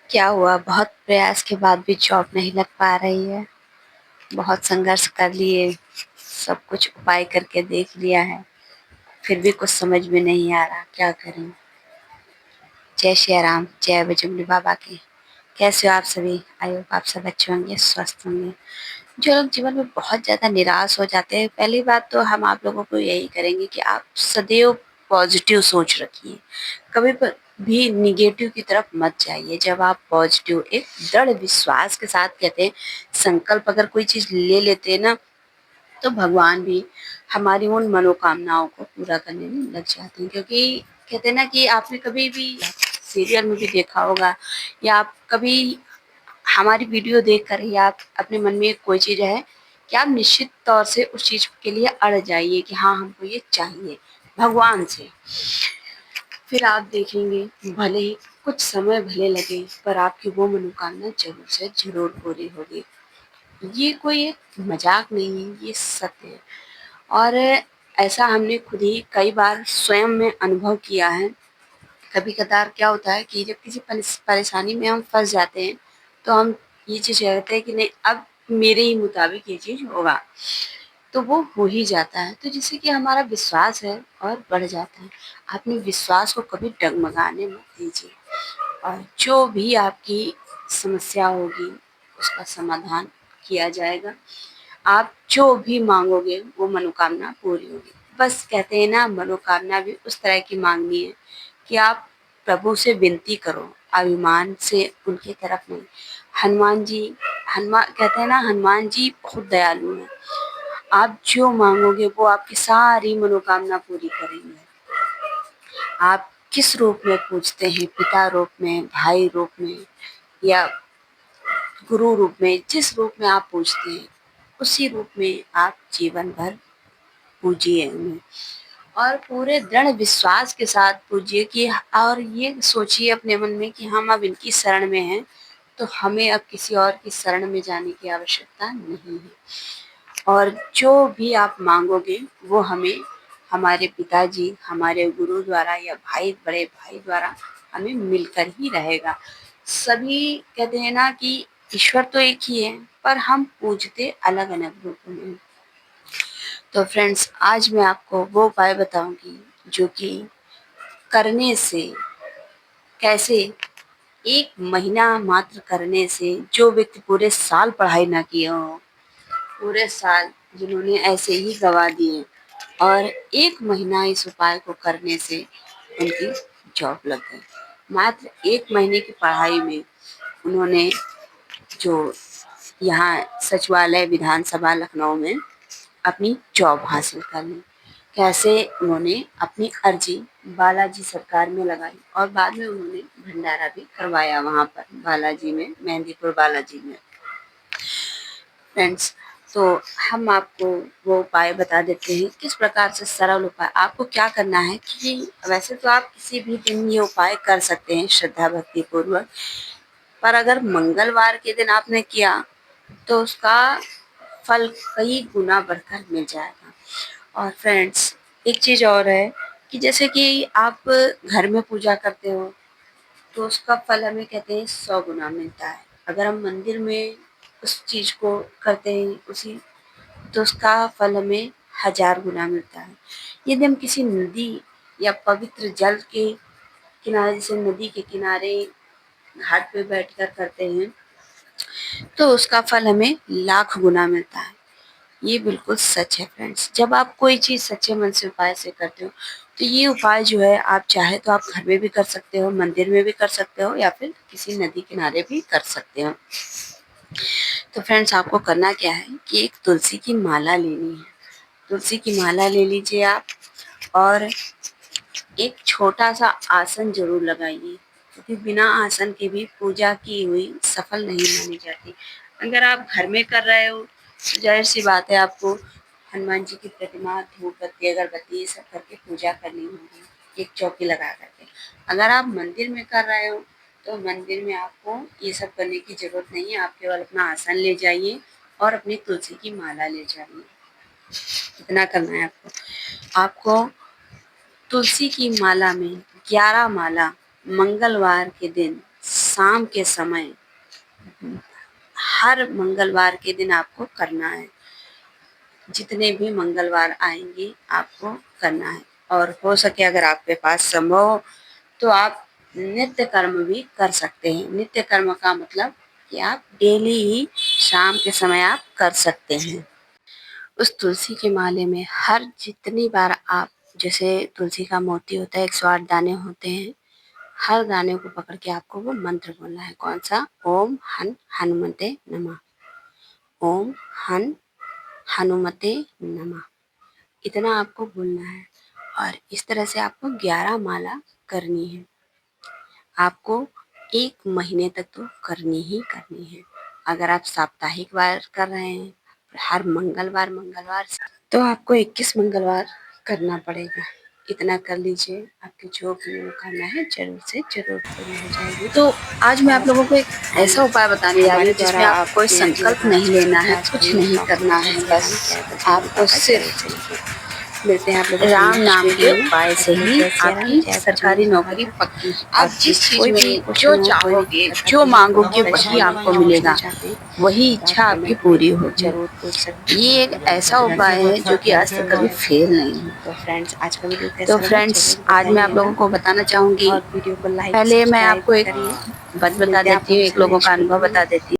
क्या हुआ? बहुत प्रयास के बाद भी जॉब नहीं लग पा रही है। बहुत संघर्ष कर लिए, सब कुछ उपाय करके देख लिया है, फिर भी कुछ समझ में नहीं आ रहा, क्या करें? जय श्री राम, जय बजरंगबली बाबा की। कैसे हो आप सभी? आई होप आप सब अच्छे होंगे, स्वस्थ होंगे। जो लोग जीवन में बहुत ज़्यादा निराश हो जाते हैं, पहली बात तो हम आप लोगों को यही करेंगे कि आप सदैव पॉजिटिव सोच रखिए। कभी भी निगेटिव की तरफ मत जाइए। जब आप पॉजिटिव एक दृढ़ विश्वास के साथ कहते हैं, संकल्प अगर कोई चीज़ ले लेते हैं ना, तो भगवान भी हमारी उन मनोकामनाओं को पूरा करने में लग जाते हैं। क्योंकि कहते हैं ना कि आपने कभी भी सीरियल में भी देखा होगा, या आप कभी हमारी वीडियो देखकर ही आप अपने मन में कोई चीज़ है कि आप निश्चित तौर से उस चीज़ के लिए अड़ जाइए कि हाँ, हमको ये चाहिए भगवान से। फिर आप देखेंगे, भले ही कुछ समय भले लगे, पर आपकी वो मनोकामना ज़रूर से ज़रूर पूरी होगी। ये कोई एक मज़ाक नहीं है, ये सत्य है। और ऐसा हमने खुद ही कई बार स्वयं में अनुभव किया है। कभी-कभार क्या होता है कि जब किसी परेशानी में हम फँस जाते हैं, तो हम ये चीज़ कहते हैं कि नहीं, अब मेरे ही मुताबिक ये चीज़ होगा, तो वो हो ही जाता है। तो जिससे कि हमारा विश्वास है और बढ़ जाता है। अपने विश्वास को कभी डगमगाने मत दीजिए, और जो भी आपकी समस्या होगी, उसका समाधान किया जाएगा। आप जो भी माँगोगे, वो मनोकामना पूरी होगी। बस कहते हैं ना, मनोकामना भी उस तरह की माँगनी है कि आप प्रभु से विनती करो, अभिमान से उनकी तरफ नहीं। हनुमान कहते हैं ना, हनुमान जी बहुत दयालु हैं। आप जो माँगोगे वो आपकी सारी मनोकामना पूरी करेंगे। आप किस रूप में पूजते हैं, पिता रूप में, भाई रूप में, या गुरु रूप में, जिस रूप में आप पूजते हैं, उसी रूप में आप जीवन भर पूजिए उन्हें। और पूरे दृढ़ विश्वास के साथ पूजिए कि, और ये सोचिए अपने मन में कि हम अब इनकी शरण में हैं, तो हमें अब किसी और की शरण में जाने की आवश्यकता नहीं है। और जो भी आप माँगोगे, वो हमें हमारे पिताजी, हमारे गुरु द्वारा या बड़े भाई द्वारा हमें मिलकर ही रहेगा। सभी कहते हैं ना कि ईश्वर तो एक ही है, पर हम पूजते अलग-अलग रूपों में। तो फ्रेंड्स, आज मैं आपको वो उपाय बताऊँगी जो कि करने से कैसे 1 महीना मात्र करने से, जो व्यक्ति पूरे साल पढ़ाई ना किए हों, पूरे साल जिन्होंने ऐसे ही गँवा दिए, और 1 महीना इस उपाय को करने से उनकी जॉब लग गई। मात्र 1 महीने की पढ़ाई में उन्होंने जो यहाँ सचिवालय विधानसभा लखनऊ में अपनी जॉब हासिल कर ली। कैसे उन्होंने अपनी अर्जी बालाजी सरकार में लगाई, और बाद में उन्होंने भंडारा भी करवाया वहाँ पर बालाजी में, मेहंदीपुर बालाजी में। फ्रेंड्स, तो हम आपको वो उपाय बता देते हैं, किस प्रकार से सरल उपाय। आपको क्या करना है कि वैसे तो आप किसी भी दिन ये उपाय कर सकते हैं श्रद्धा भक्ति पूर्वक, पर अगर मंगलवार के दिन आपने किया, तो उसका फल कई गुना बढ़कर मिल जाएगा। और फ्रेंड्स, एक चीज़ और है कि जैसे कि आप घर में पूजा करते हो, तो उसका फल हमें कहते हैं 100 गुना मिलता है। अगर हम मंदिर में उस चीज़ को करते हैं तो उसका फल हमें 1000 गुना मिलता है। यदि हम किसी नदी या पवित्र जल के किनारे, जैसे नदी के किनारे घाट पे बैठकर करते हैं, तो उसका फल हमें लाख गुना मिलता है। ये बिल्कुल सच है फ्रेंड्स। जब आप कोई चीज़ सच्चे मन से उपाय से करते हो, तो ये उपाय जो है, आप चाहे तो आप घर में भी कर सकते हो, मंदिर में भी कर सकते हो, या फिर किसी नदी किनारे भी कर सकते हो। तो फ्रेंड्स, आपको करना क्या है कि एक तुलसी की माला लेनी है। तुलसी की माला ले लीजिए आप, और एक छोटा-सा आसन ज़रूर लगाइए, क्योंकि बिना आसन के भी पूजा की हुई सफल नहीं मानी जाती। अगर आप घर में कर रहे हो, तो ज़ाहिर-सी बात है, आपको हनुमान जी की प्रतिमा, धूप बत्ती, अगरबत्ती ये सब करके पूजा करनी होगी, एक चौकी लगा कर के। अगर आप मंदिर में कर रहे हो, तो मंदिर में आपको ये सब करने की ज़रूरत नहीं है। आप केवल अपना आसन ले जाइए और अपनी तुलसी की माला ले जाइए। इतना करना है आपको। आपको तुलसी की माला में 11 माला मंगलवार के दिन शाम के समय हर मंगलवार के दिन आपको करना है। जितने भी मंगलवार आएंगे आपको करना है। और हो सके अगर आपके पास संभव हो तो आप नित्य कर्म भी कर सकते हैं। नित्य कर्म का मतलब कि आप डेली ही शाम के समय आप कर सकते हैं। उस तुलसी के माले में हर जितनी बार आप, जैसे तुलसी का मोती होता है 108 दाने होते हैं, हर दाने को पकड़ के आपको वो मंत्र बोलना है। कौन सा? ओम हन हनुमते नमः, ओम हन हनुमते नमः, इतना आपको बोलना है। और इस तरह से आपको 11 माला करनी है। आपको 1 महीने तक तो करनी ही करनी है। अगर आप साप्ताहिक वार कर रहे हैं हर मंगलवार तो आपको 21 मंगलवार करना पड़ेगा। इतना कर लीजिए, आपकी जो भी मनोकामना है ज़रूर से ज़रूर पूरी हो जाएगी। तो आज मैं आप लोगों को एक ऐसा उपाय बताने जा रही हूँ जिसमें आप कोई संकल्प नहीं लेना है, कुछ नहीं करना है, बस आपको सिर्फ मिलते हैं आप लोगों राम नाम के उपाय से ही आपकी सरकारी नौकरी पक्की। आप जिस चीज में जो चाहोगे, जो मांगोगे वही आपको मिलेगा, वही इच्छा आपकी पूरी होगी। ये एक ऐसा उपाय है जो कि आज तक कभी फेल नहीं हुआ। तो फ्रेंड्स आज मैं आप लोगों को बताना चाहूंगी। पहले मैं आपको एक बात बता देती हूँ, एक लोगों का अनुभव बता देती हूँ।